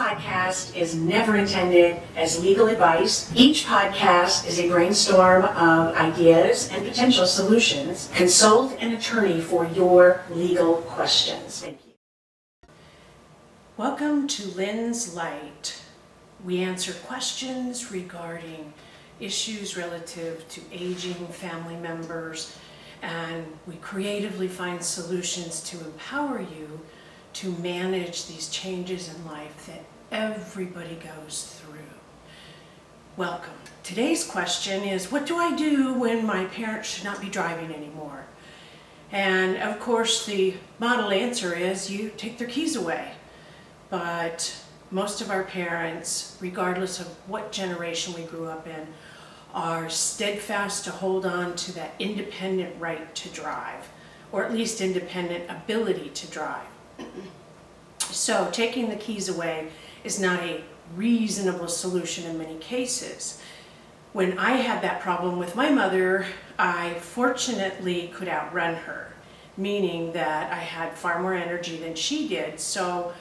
podcast is never intended as legal advice. Each podcast is a brainstorm of ideas and potential solutions. Consult an attorney for your legal questions. Thank you. Welcome to Lynn's Light. We answer questions regarding issues relative to aging family members, and we creatively find solutions to empower you to manage these changes in life that everybody goes through. Welcome. Today's question is, what do I do when my parents should not be driving anymore? And of course the model answer is you take their keys away. But most of our parents, regardless of what generation we grew up in, are steadfast to hold on to that independent right to drive, or at least independent ability to drive. So taking the keys away is not a reasonable solution in many cases. When I had that problem with my mother, I fortunately could outrun her, meaning that I had far more energy than she did. So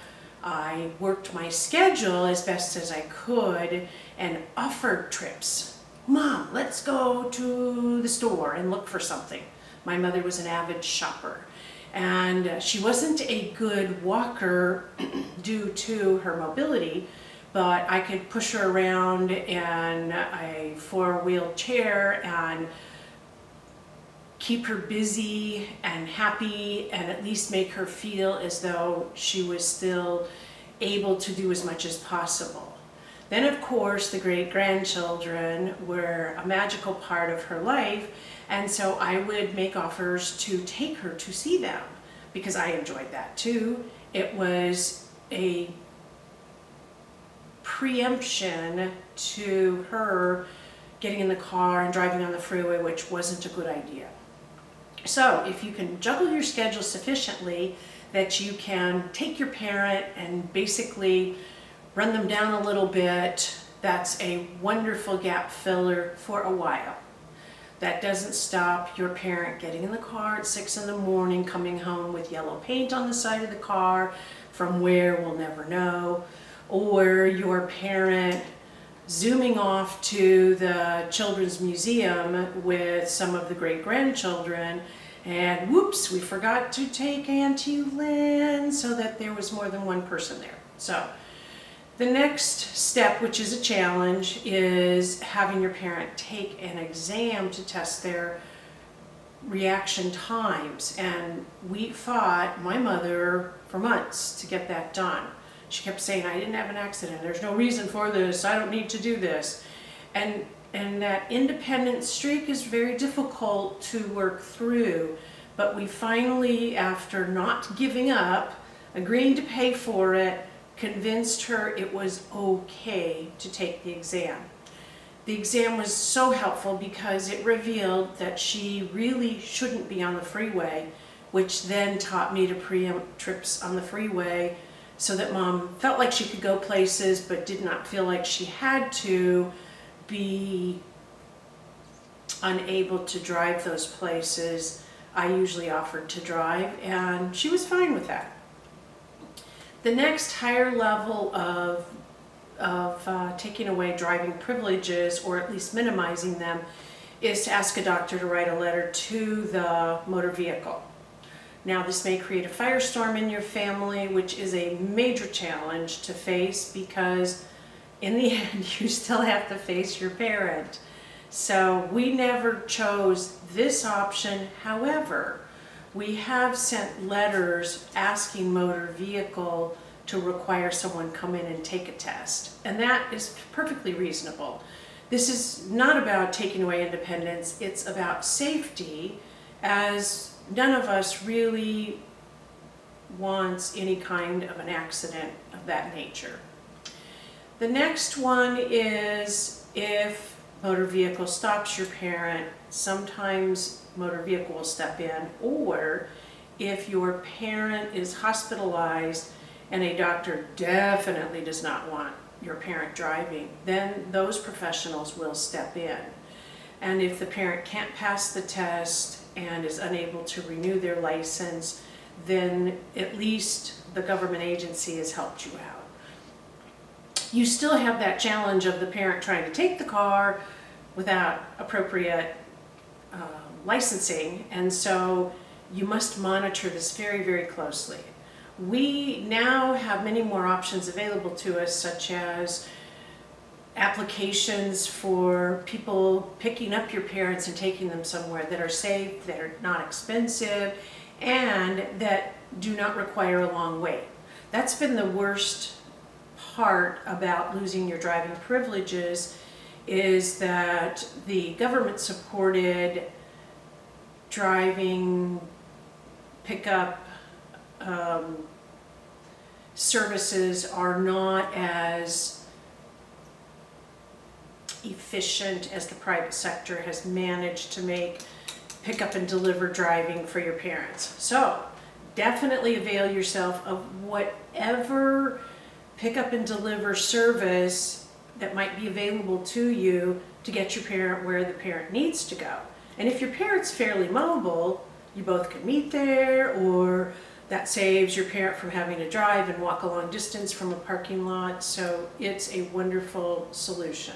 I worked my schedule as best as I could and offered trips. Mom, let's go to the store and look for something. My mother was an avid shopper. And she wasn't a good walker due to her mobility, but I could push her around in a four-wheel chair and keep her busy and happy, and at least make her feel as though she was still able to do as much as possible. Then, of course, the great-grandchildren were a magical part of her life, and so I would make offers to take her to see them because I enjoyed that too. It was a preemption to her getting in the car and driving on the freeway, which wasn't a good idea. So if you can juggle your schedule sufficiently that you can take your parent and basically run them down a little bit, that's a wonderful gap filler for a while. That doesn't stop your parent getting in the car at 6 in the morning, coming home with yellow paint on the side of the car, from where we'll never know, or your parent zooming off to the children's museum with some of the great-grandchildren, and whoops, we forgot to take Auntie Lynn, so that there was more than one person there. So the next step, which is a challenge, is having your parent take an exam to test their reaction times. And we fought my mother for months to get that done. She kept saying, I didn't have an accident, there's no reason for this, I don't need to do this. And that independent streak is very difficult to work through. But we finally, after not giving up, agreeing to pay for it, convinced her it was okay to take the exam. The exam was so helpful because it revealed that she really shouldn't be on the freeway, which then taught me to preempt trips on the freeway so that Mom felt like she could go places but did not feel like she had to be unable to drive those places. I usually offered to drive, and she was fine with that. The next higher level of taking away driving privileges, or at least minimizing them, is to ask a doctor to write a letter to the motor vehicle. Now, this may create a firestorm in your family, which is a major challenge to face because in the end you still have to face your parent. So we never chose this option. However, we have sent letters asking motor vehicle to require someone come in and take a test. And that is perfectly reasonable. This is not about taking away independence, it's about safety, as none of us really wants any kind of an accident of that nature. The next one is if motor vehicle stops your parent, sometimes motor vehicle will step in, or if your parent is hospitalized and a doctor definitely does not want your parent driving, then those professionals will step in. And if the parent can't pass the test and is unable to renew their license, then at least the government agency has helped you out. you still have that challenge of the parent trying to take the car without appropriate licensing, and so you must monitor this very, very closely. We now have many more options available to us, such as applications for people picking up your parents and taking them somewhere that are safe, that are not expensive, and that do not require a long wait. That's been the worst part about losing your driving privileges, is that the government-supported driving pickup services are not as efficient as the private sector has managed to make pick up and deliver driving for your parents. So definitely avail yourself of whatever pick up and deliver service that might be available to you to get your parent where the parent needs to go. And if your parent's fairly mobile, you both can meet there, or that saves your parent from having to drive and walk a long distance from a parking lot. So it's a wonderful solution.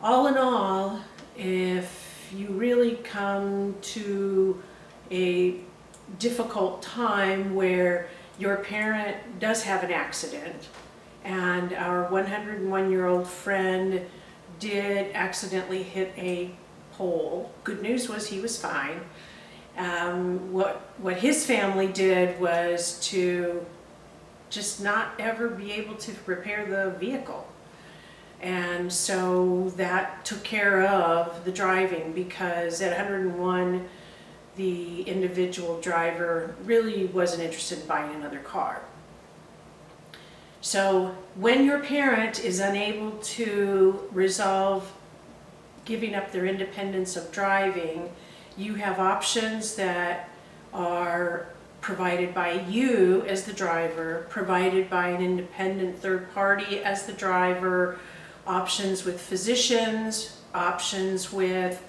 All in all, if you really come to a difficult time where your parent does have an accident, and our 101-year-old friend did accidentally hit a pole. Good news was he was fine. What his family did was to just not ever be able to repair the vehicle. And so that took care of the driving, because at 101, the individual driver really wasn't interested in buying another car. So when your parent is unable to resolve giving up their independence of driving, you have options that are provided by you as the driver, provided by an independent third party as the driver, options with physicians, options with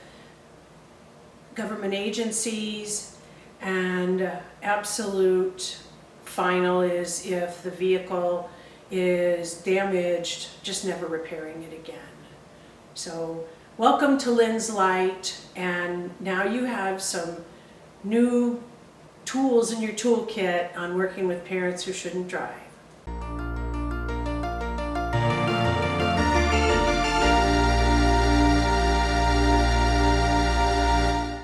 government agencies, and absolute final is if the vehicle is damaged, just never repairing it again. So welcome to Lynn's Light, and now you have some new tools in your toolkit on working with parents who shouldn't drive.